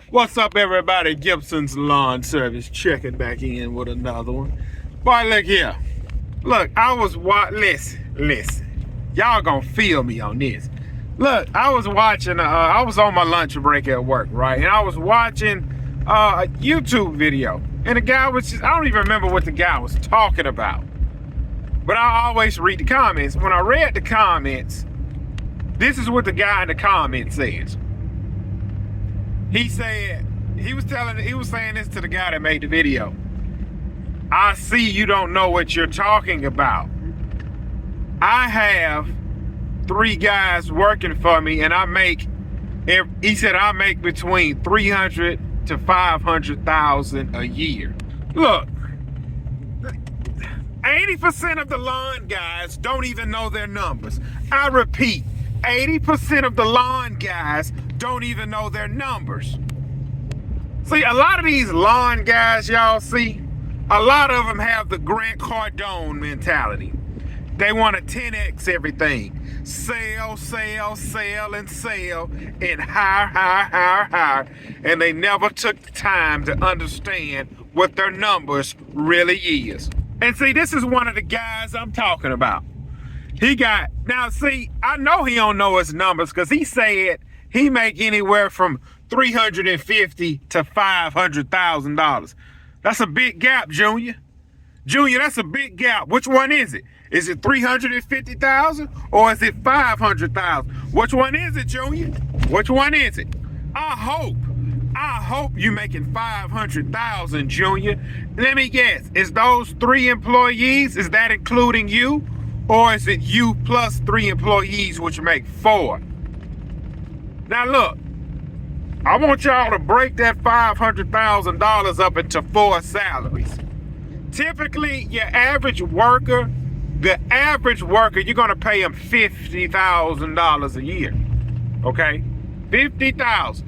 What's up, everybody? Gibson's Lawn Service checking back in with another one. Boy, look here. Look, I was listen. Y'all gonna feel me on this. Look, I was watching, I was on my lunch break at work, right? And I was watching a YouTube video. And the guy was just, I don't even remember what the guy was talking about. But I always read the comments. When I read the comments, this is what the guy in the comments says. He said, he was saying this to the guy that made the video. I see you don't know what you're talking about. I have 3 guys working for me and I make between 300 to 500,000 a year. Look, 80% of the lawn guys don't even know their numbers. I repeat, 80% of the lawn guys don't even know their numbers. See, a lot of these lawn guys y'all see, a lot of them have the Grant Cardone mentality. They want to 10x everything. Sell, and hire. And they never took the time to understand what their numbers really is. And see, this is one of the guys I'm talking about. Now see, I know he don't know his numbers because he said he make anywhere from $350,000 to $500,000. That's a big gap, Junior. Junior, that's a big gap. Which one is it? Is it 350,000 or is it 500,000? Which one is it, Junior? Which one is it? I hope you making 500,000, Junior. Let me guess. Is those 3 employees? Is that including you? Or is it you plus 3 employees, which make 4? Now look, I want y'all to break that $500,000 up into 4 salaries. Typically, your average worker, you're gonna pay him $50,000 a year. Okay? $50,000.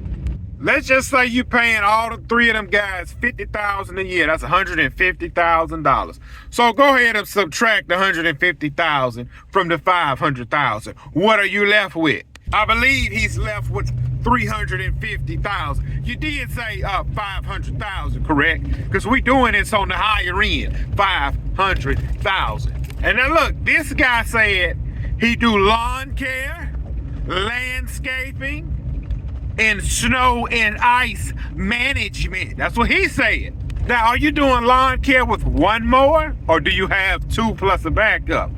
Let's just say you paying all the 3 of them guys $50,000 a year. That's $150,000. So go ahead and subtract the $150,000 from the $500,000. What are you left with? I believe he's left with $350,000. You did say $500,000, correct? Because we doing this on the higher end, $500,000. And now look, this guy said he do lawn care, landscaping, and snow and ice management. That's what he said. Now, are you doing lawn care with 1 mower, or do you have 2 plus a backup?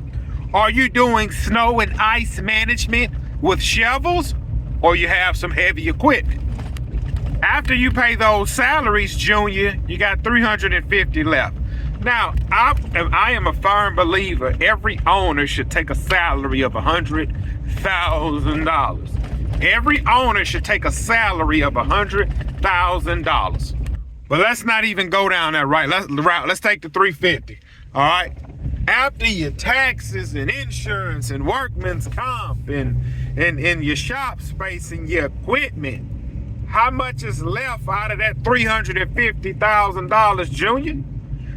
Are you doing snow and ice management with shovels, or you have some heavy equipment? After you pay those salaries, Junior, you got $350 left. Now, I am a firm believer every owner should take a salary of $100,000. Every owner should take a salary of $100,000. But let's not even go down that route. Let's take the $350. All right. After your taxes and insurance and workman's comp and your shop space and your equipment, how much is left out of that $350,000, Junior?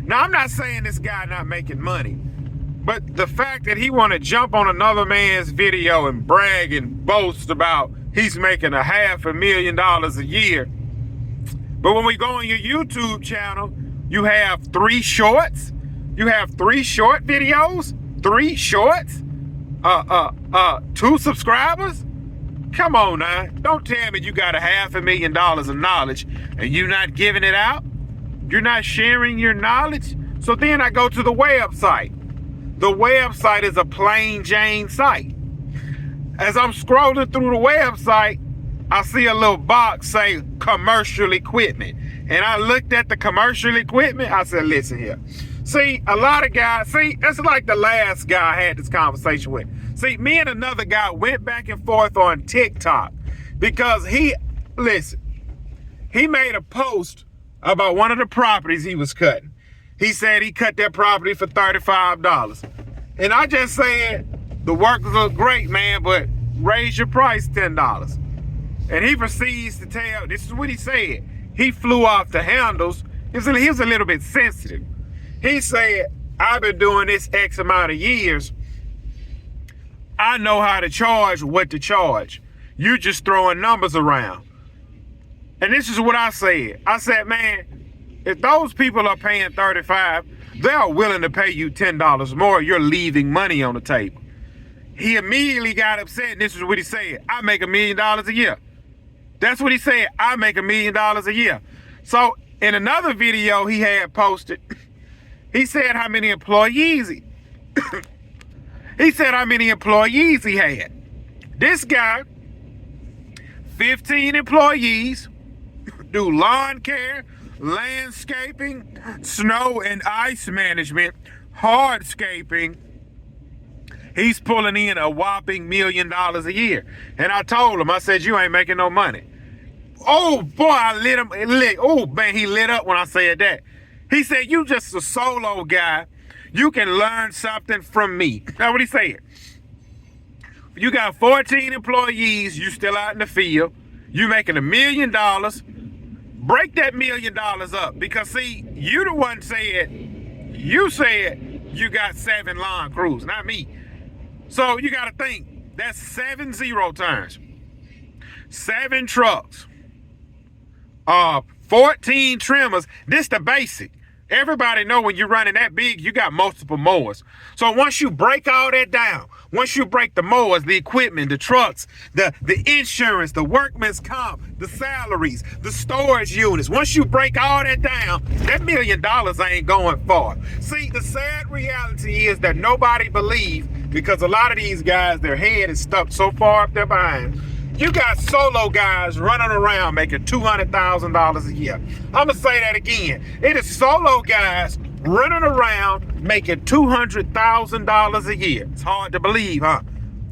Now, I'm not saying this guy not making money, but the fact that he want to jump on another man's video and brag and boast about he's making $500,000 a year. But when we go on your YouTube channel, you have 3 shorts. You have 3 short videos, 3 shorts, 2 subscribers. Come on now. Don't tell me you got $500,000 of knowledge and you're not giving it out. You're not sharing your knowledge. So then I go to the website. The website is a plain Jane site. As I'm scrolling through the website, I see a little box say commercial equipment. And I looked at the commercial equipment. I said, listen here. See, a lot of guys, that's like the last guy I had this conversation with. See, me and another guy went back and forth on TikTok because he made a post about one of the properties he was cutting. He said he cut that property for $35. And I just said, the work look great, man, but raise your price $10. And he proceeds to tell, this is what he said. He flew off the handles. He was a little bit sensitive. He said, I've been doing this X amount of years. I know how to charge what to charge. You just throwing numbers around. And this is what I said. I said, man, if those people are paying $35, they're willing to pay you $10 more. You're leaving money on the table. He immediately got upset, and this is what he said. I make $1 million a year. That's what he said. I make $1 million a year. So in another video he had posted, he said how many employees he said how many employees he had. This guy, 15 employees, do lawn care, landscaping, snow and ice management, hardscaping. He's pulling in a whopping $1 million a year. And I told him, I said, you ain't making no money. Oh boy, I lit him. Oh man, he lit up when I said that. He said, you just a solo guy. You can learn something from me. That's what he said. You got 14 employees, you still out in the field. You making $1 million. Break that $1 million up, because see, you the one said, you said you got 7 lawn crews, not me. So you got to think, that's 7 zero turns, 7 trucks, 14 trimmers. This the basic. Everybody know when you're running that big, you got multiple mowers. So once you break all that down, once you break the mowers, the equipment, the trucks, the insurance, the workman's comp, the salaries, the storage units, once you break all that down, that $1 million ain't going far. See, the sad reality is that nobody believes, because a lot of these guys, their head is stuck so far up their behind. You got solo guys running around making $200,000 a year. I'm going to say that again. It is solo guys running around making $200,000 a year. It's hard to believe, huh?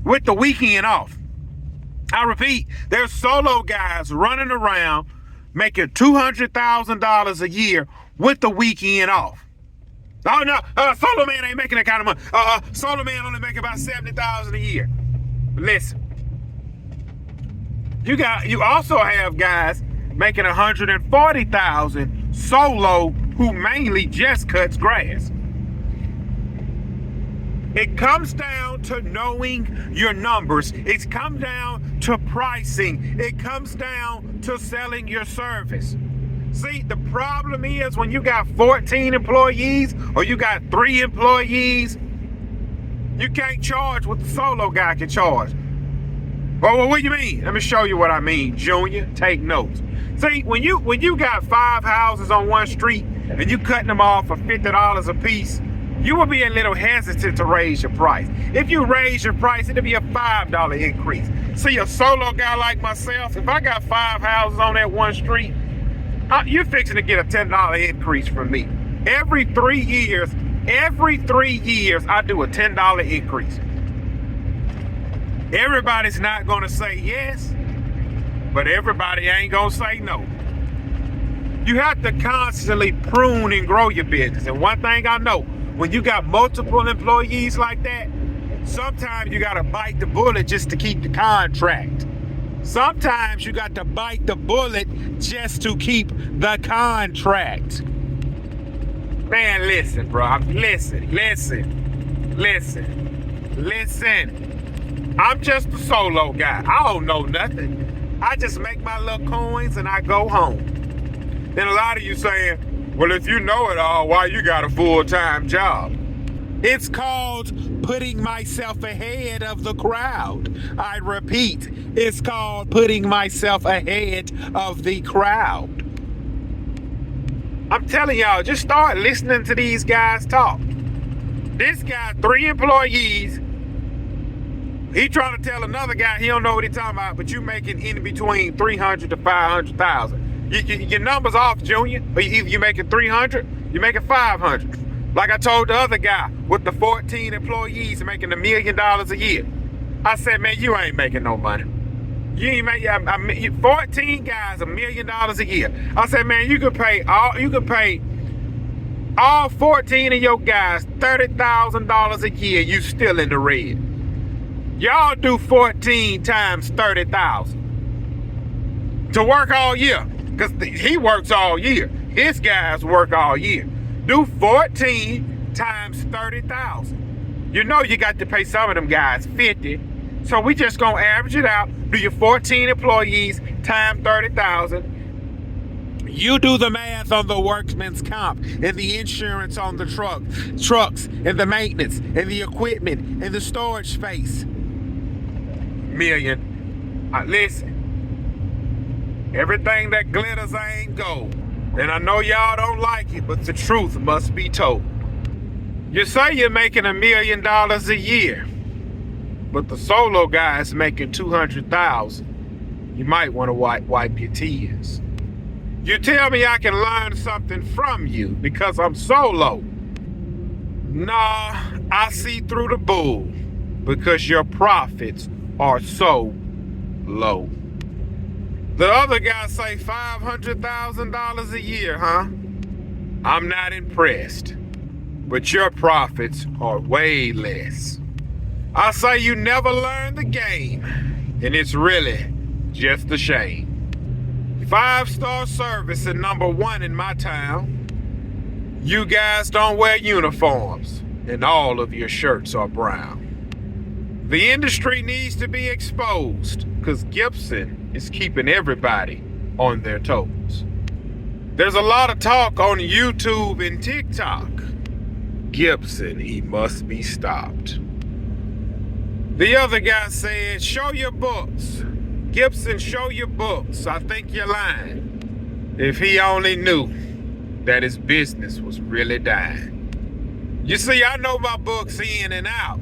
With the weekend off. I repeat, there's solo guys running around making $200,000 a year with the weekend off. Oh no, solo man ain't making that kind of money. Solo man only making about $70,000 a year. But listen. You also have guys making $140,000 solo who mainly just cuts grass. It comes down to knowing your numbers. It comes down to pricing. It comes down to selling your service. See, the problem is when you got 14 employees or you got 3 employees, you can't charge what the solo guy can charge. Well, what do you mean? Let me show you what I mean, Junior. Take notes. See, when you got 5 houses on one street and you cutting them off for $50 a piece, you will be a little hesitant to raise your price. If you raise your price, it'll be a $5 increase. See, a solo guy like myself, if I got 5 houses on that one street, you're fixing to get a $10 increase from me. Every 3 years, I do a $10 increase. Everybody's not gonna say yes, but everybody ain't gonna say no. You have to constantly prune and grow your business. And one thing I know, when you got multiple employees like that, sometimes you gotta bite the bullet just to keep the contract. Sometimes you got to bite the bullet just to keep the contract. Man, listen, bro. Listen. I'm just a solo guy. I don't know nothing. I just make my little coins and I go home. Then a lot of you saying, well, if you know it all, why you got a full-time job? It's called putting myself ahead of the crowd. I repeat, it's called putting myself ahead of the crowd. I'm telling y'all, just start listening to these guys talk. This guy, 3 employees, he trying to tell another guy he don't know what he talking about, but you making in between 300 to 500,000. Your number's off, Junior. Either you making 300, you making 500. Like I told the other guy with the 14 employees making $1 million a year. I said, man, you ain't making no money. You ain't making 14 guys $1 million a year. I said, man, you could pay all 14 of your guys $30,000 a year. You still in the red. Y'all do 14 times 30,000 to work all year, because he works all year. His guys work all year. Do 14 times 30,000. You know you got to pay some of them guys 50. So we just gonna average it out. Do your 14 employees times 30,000. You do the math on the workman's comp and the insurance on the trucks and the maintenance and the equipment and the storage space. Million. Listen, everything that glitters ain't gold. And I know y'all don't like it, but the truth must be told. You say you're making $1 million a year, but the solo guy is making $200,000. You might want to wipe your tears. You tell me I can learn something from you because I'm solo. Nah, I see through the bull because your profits are so low. The other guy say $500,000 a year, huh? I'm not impressed, but your profits are way less. I say you never learn the game, and it's really just a shame. 5-star service and #1 in my town. You guys don't wear uniforms, and all of your shirts are brown. The industry needs to be exposed, because Gibson is keeping everybody on their toes. There's a lot of talk on YouTube and TikTok. Gibson, he must be stopped. The other guy said, show your books. Gibson, show your books. I think you're lying. If he only knew that his business was really dying. You see, I know my books in and out.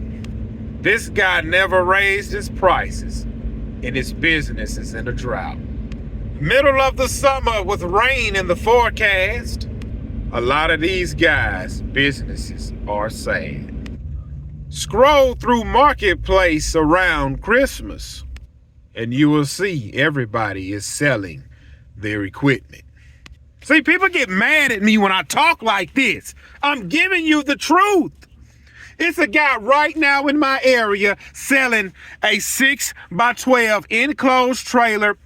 This guy never raised his prices, and his business is in a drought. Middle of the summer with rain in the forecast. A lot of these guys' businesses are sad. Scroll through Marketplace around Christmas, and you will see everybody is selling their equipment. See, people get mad at me when I talk like this. I'm giving you the truth. It's a guy right now in my area selling a 6x12 enclosed trailer,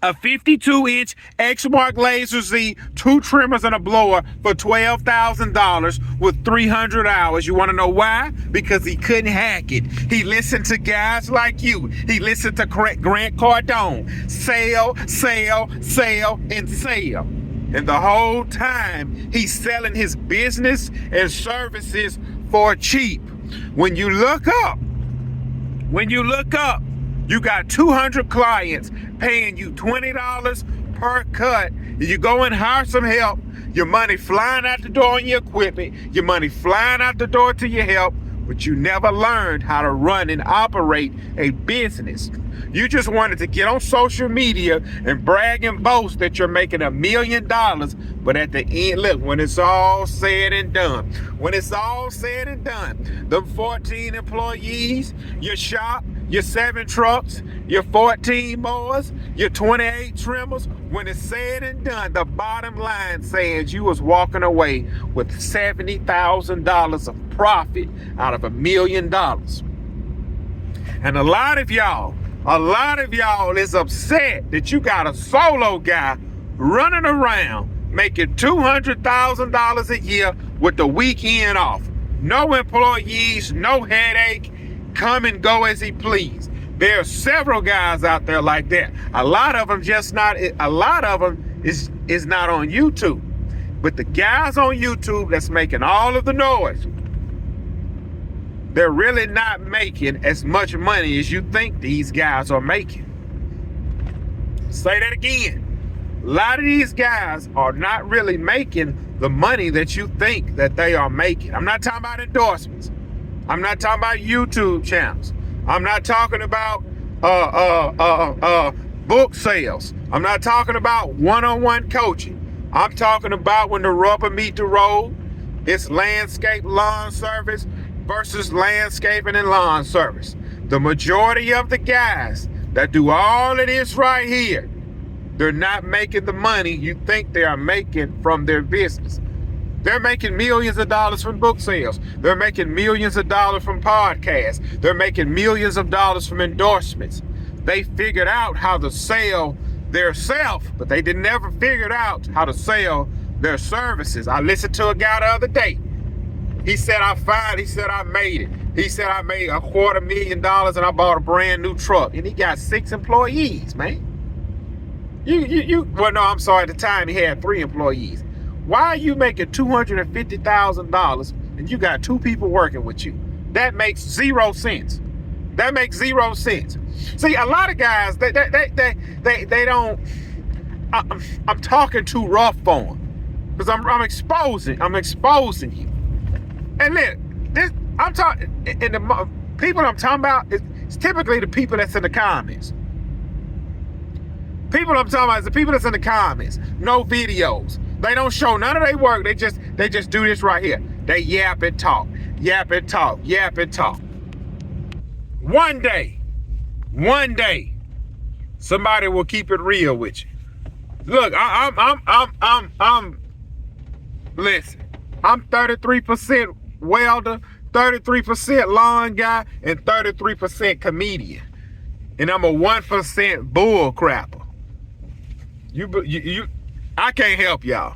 a 52-inch Exmark Laser Z, 2 trimmers and a blower for $12,000 with 300 hours. You want to know why? Because he couldn't hack it. He listened to guys like you. He listened to Grant Cardone. Sell, sell, sell, and sell. And the whole time, he's selling his business and services for cheap. When you look up, you got 200 clients paying you $20 per cut. You go and hire some help. Your money flying out the door on your equipment. Your money flying out the door to your help. But you never learned how to run and operate a business. You just wanted to get on social media and brag and boast that you're making $1 million. But at the end, look, when it's all said and done, them 14 employees, your shop, your 7 trucks, your 14 mowers, your 28 trimmers, when it's said and done, the bottom line says you was walking away with $70,000 of profit out of $1 million. And a lot of y'all is upset that you got a solo guy running around making $200,000 a year with the weekend off. No employees, no headache, come and go as he please. There are several guys out there like that. A lot of them is not on YouTube. But the guys on YouTube that's making all of the noise, they're really not making as much money as you think these guys are making. Say that again. A lot of these guys are not really making the money that you think that they are making. I'm not talking about endorsements. I'm not talking about YouTube channels. I'm not talking about book sales. I'm not talking about one-on-one coaching. I'm talking about when the rubber meet the road. It's landscape lawn service versus landscaping and lawn service. The majority of the guys that do all of this right here, they're not making the money you think they are making from their business. They're making millions of dollars from book sales. They're making millions of dollars from podcasts. They're making millions of dollars from endorsements. They figured out how to sell their self, but they never figured out how to sell their services. I listened to a guy the other day. He said, I made it. He said, I made $250,000 and I bought a brand new truck. And he got 6 employees, man. Well, no, I'm sorry. At the time, he had 3 employees. Why are you making $250,000 and you got 2 people working with you? That makes 0 sense. That makes 0 sense. See, a lot of guys, they don't. I'm talking too rough for them because I'm exposing you. And look, I'm talking, and the people I'm talking about it's typically the people that's in the comments. People I'm talking about is the people that's in the comments. No videos. They don't show none of their work. They just do this right here. They yap and talk, yap and talk, yap and talk. One day, somebody will keep it real with you. Look, listen, I'm 33% welder, 33% lawn guy, and 33% comedian. And I'm a 1% bull crapper. I can't help y'all.